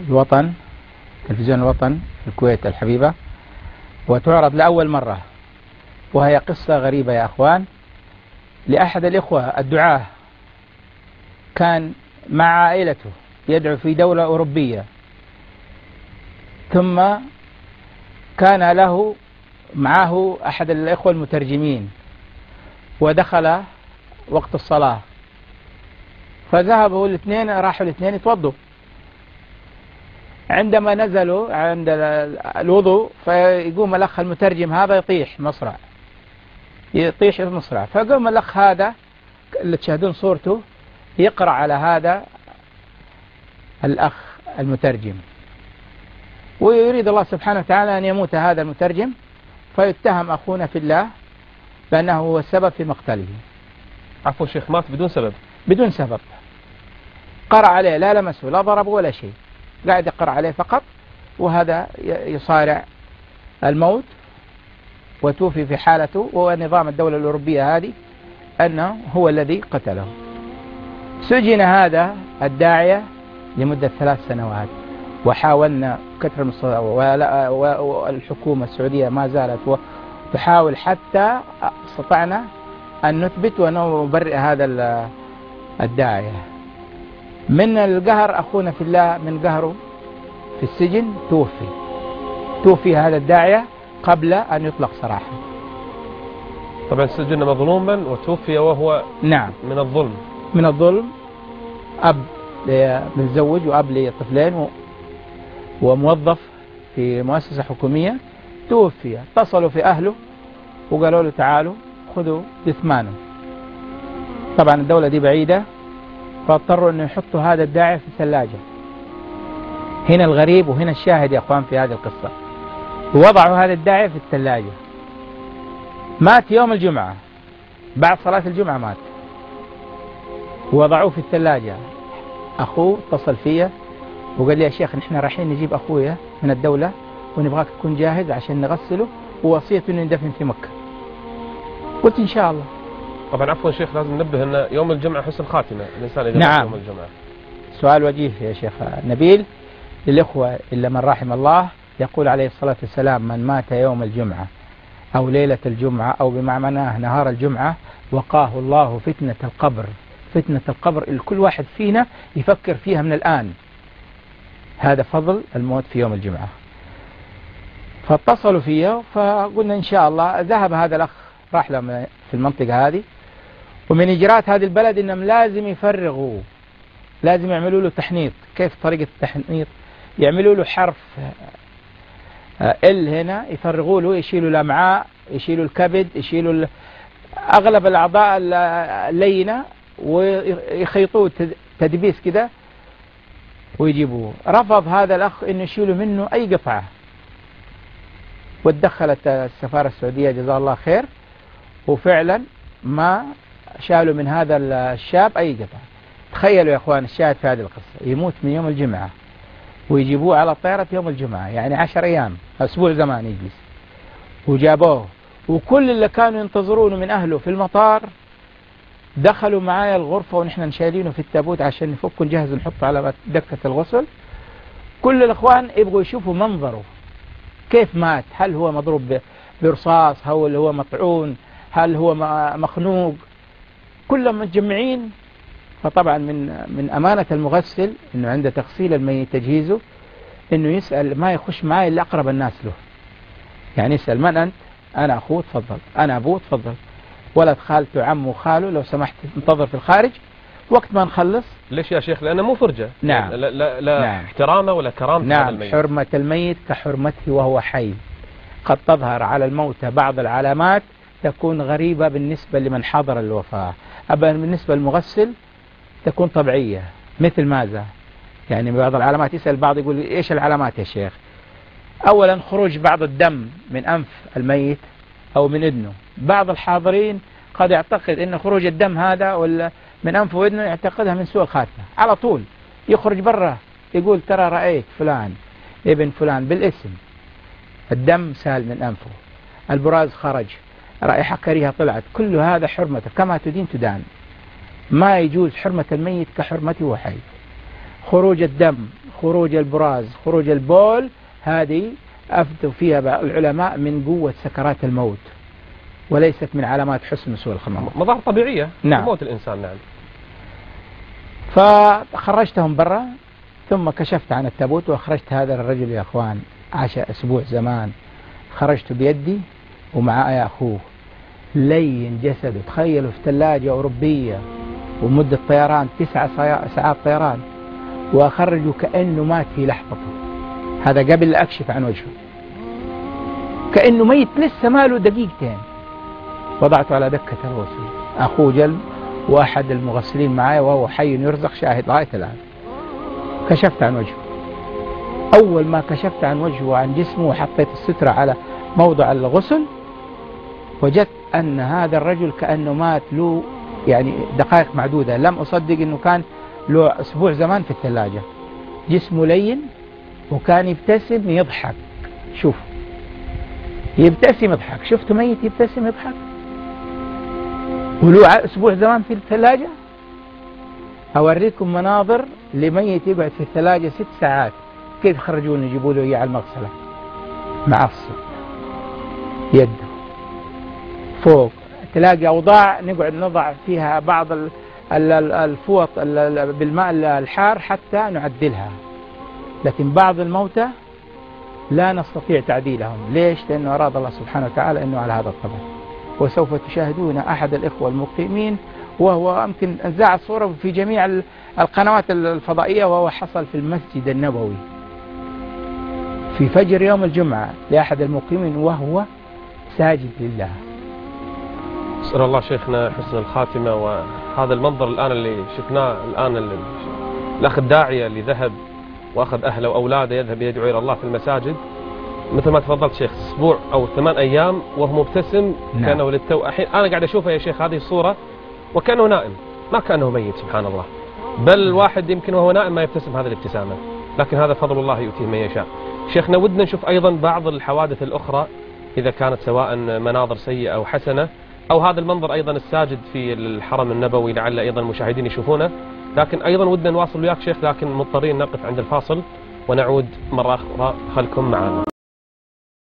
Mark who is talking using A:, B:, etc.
A: الوطن، تلفزيون الوطن في الكويت الحبيبة، وتعرض لأول مرة، وهي قصة غريبة يا أخوان لأحد الإخوة الدعاة، كان مع عائلته يدعو في دولة أوروبية، ثم كان له معه أحد الإخوة المترجمين، ودخل وقت الصلاة فذهبوا الاثنين، راحوا الاثنين يتوضوا. عندما نزلوا عند الوضوء فيقوم الأخ المترجم هذا يطيح مصرع، فقام الأخ هذا اللي تشاهدون صورته يقرأ على هذا الأخ المترجم، ويريد الله سبحانه وتعالى أن يموت هذا المترجم، فيتهم أخونا في الله بأنه هو السبب في مقتله.
B: عفوا شيخ، مات بدون سبب؟
A: بدون سبب، قرأ عليه، لا لمسه لا ضربه ولا شيء، قاعد يقرأ عليه فقط، وهذا يصارع الموت وتوفي في حالته، ونظام الدولة الأوروبية هذه أنه هو الذي قتله. سجن هذا الداعية لمدة 3 سنوات، وحاولنا كثر من والحكومة السعودية ما زالت تحاول حتى استطعنا أن نثبت ونبرئ هذا الداعية من القهر. أخونا في الله من قهره في السجن توفي هذا الداعية قبل أن يطلق سراحا.
B: طبعا سجن مظلوما وتوفي وهو
A: نعم من الظلم، أب متزوج وأب لطفلين وموظف في مؤسسة حكومية، توفي. اتصلوا في أهله وقالوا له تعالوا خذوا جثمانه. طبعا الدولة دي بعيدة، فاضطروا أن يحطوا هذا الداعي في الثلاجة. هنا الغريب وهنا الشاهد يا أخوان في هذه القصة، وضعوا هذا الداعي في الثلاجة. مات يوم الجمعة، بعد صلاة الجمعة مات، ووضعوه في الثلاجة. أخوه اتصل فيا وقال لي يا شيخ نحن رايحين نجيب أخويا من الدولة ونبغاك تكون جاهز عشان نغسله، ووصيته أنه يندفن في مكة. قلت إن شاء الله.
B: طبعا عفوا شيخ، لازم ننبه أن يوم الجمعة حسن خاتمة الإنسان إذا
A: نعم.
B: يوم الجمعة.
A: سؤال وجيه يا شيخ نبيل للإخوة إلا من رحم الله، يقول عليه الصلاة والسلام من مات يوم الجمعة أو ليلة الجمعة أو بمعناه نهار الجمعة وقاه الله فتنة القبر. فتنة القبر الكل واحد فينا يفكر فيها من الآن، هذا فضل الموت في يوم الجمعة. فاتصلوا فيها فقلنا إن شاء الله. ذهب هذا الأخ راح له في المنطقة هذه، ومن إجراءات هذه البلد إنهم لازم يفرغوا، لازم يعملوا له تحنيط. كيف طريقة التحنيط؟ يعملوا له حرف ال هنا، يفرغوا له، يشيلوا الأمعاء، يشيلوا الكبد، يشيلوا أغلب الأعضاء اللينة، ويخيطوه تدبيس كده ويجيبوه. رفض هذا الأخ إنه يشيلوا منه أي قطعة، وتدخلت السفارة السعودية جزاه الله خير، وفعلا ما شالوا من هذا الشاب أي قطعة. تخيلوا يا أخوان الشاهد في هذه القصة، يموت من يوم الجمعة ويجيبوه على الطائرة يوم الجمعة، يعني 10 أيام، أسبوع زمان يجلس، وجابوه. وكل اللي كانوا ينتظرونه من أهله في المطار دخلوا معايا الغرفة، ونحن نشايلينه في التابوت عشان نفك ونجهز ونحطه على دكة الغسل. كل الأخوان يبغوا يشوفوا منظره كيف مات، هل هو مضروب برصاص، هل هو مطعون، هل هو مخنوق، كلهم متجمعين. فطبعا من أمانة المغسل إنه عند تغسيل الميت تجهيزه إنه يسأل، ما يخش معي إلا أقرب الناس له، يعني يسأل من أنت؟ أنا أخوه تفضل، أنا أبوه تفضل، ولد خالته عمه خاله لو سمحت انتظر في الخارج وقت ما نخلص.
B: ليش يا شيخ؟ لأنه مو فرجة.
A: نعم.
B: لا
A: نعم.
B: احترامه ولا كرامة.
A: نعم.
B: الميت.
A: حرمة الميت كحرمته وهو حي. قد تظهر على الموتى بعض العلامات تكون غريبة بالنسبة لمن حضر الوفاة، أما بالنسبة للمغسل تكون طبيعية. مثل ماذا؟ يعني بعض العلامات، يسأل بعض يقول إيش العلامات يا شيخ؟ أولا خروج بعض الدم من أنف الميت أو من إذنه. بعض الحاضرين قد يعتقد أن خروج الدم هذا ولا من أنفه وإذنه يعتقدها من سوء الخاتمة، على طول يخرج برا يقول ترى رأيت فلان ابن فلان بالاسم، الدم سال من أنفه، البراز خرج، رائحة كريهة طلعت، كل هذا حرمته كما تدين تدان. ما يجوز حرمة الميت كحرمته وحي. خروج الدم، خروج البراز، خروج البول، هذه أفتوا فيها العلماء من قوة سكرات الموت، وليست من علامات حسن سوء الخمام.
B: مظاهر طبيعية.
A: نعم.
B: موت الإنسان. نعم.
A: فخرجتهم برا، ثم كشفت عن التابوت وأخرجت هذا الرجل يا أخوان، عاش أسبوع زمان، خرجت بيدي ومعايا أخوه، لين جسده، تخيلوا في ثلاجة أوروبية ومدة طيران 9 ساعات طيران، وأخرجه كأنه مات في لحظته. هذا قبل لا أكشف عن وجهه، كأنه ميت لسه ماله دقيقتين. وضعته على دكة الغسل، أخوه جلب وأحد المغسلين معايا وهو حي يرزق شاهد لغاية الآن. كشفت عن وجهه. أول ما كشفت عن وجهه وعن جسمه وحطيت السترة على موضع الغسل، وجدت أن هذا الرجل كأنه مات له يعني دقائق معدودة. لم أصدق أنه كان له أسبوع زمان في الثلاجة. جسمه لين وكان يبتسم يضحك. شوف، يبتسم يضحك. شفت ميت يبتسم يضحك وله أسبوع زمان في الثلاجة؟ أوريكم مناظر لميت يقعد في الثلاجة 6 ساعات، كيف يخرجونه يجيبوا له إياه على المغسلة، معصب يده فوق. تلاقي أوضاع نقعد نضع فيها بعض الفوط بالماء الحار حتى نعدلها، لكن بعض الموتى لا نستطيع تعديلهم. ليش؟ لأنه أراد الله سبحانه وتعالى أنه على هذا الطبع. وسوف تشاهدون أحد الإخوة المقيمين وهو يمكن نزاع الصورة في جميع القنوات الفضائية، وهو حصل في المسجد النبوي في فجر يوم الجمعة لأحد المقيمين وهو ساجد لله.
B: أسأل الله شيخنا حسن الخاتمة. وهذا المنظر الآن اللي شفناه الآن، الأخ الداعية اللي ذهب وأخذ أهله وأولاده يذهب يدعو إلى الله في المساجد، مثل ما تفضلت شيخ، أسبوع أو 8 أيام وهو مبتسم. نعم. كأنه للتو. الحين أنا قاعد أشوفه يا شيخ هذه الصورة وكأنه نائم، ما كأنه ميت. سبحان الله. بل الواحد يمكن وهو نائم ما يبتسم هذه الابتسامة، لكن هذا فضل الله يؤتيه من يشاء. شيخنا ودنا نشوف أيضا بعض الحوادث الأخرى، إذا كانت سواء مناظر سيئة أو حسنة، أو هذا المنظر أيضا الساجد في الحرم النبوي، لعل أيضا المشاهدين يشوفونه. لكن أيضا ودنا نواصل وياك شيخ، لكن مضطرين نقف عند الفاصل ونعود مرة أخرى. خلكم معنا.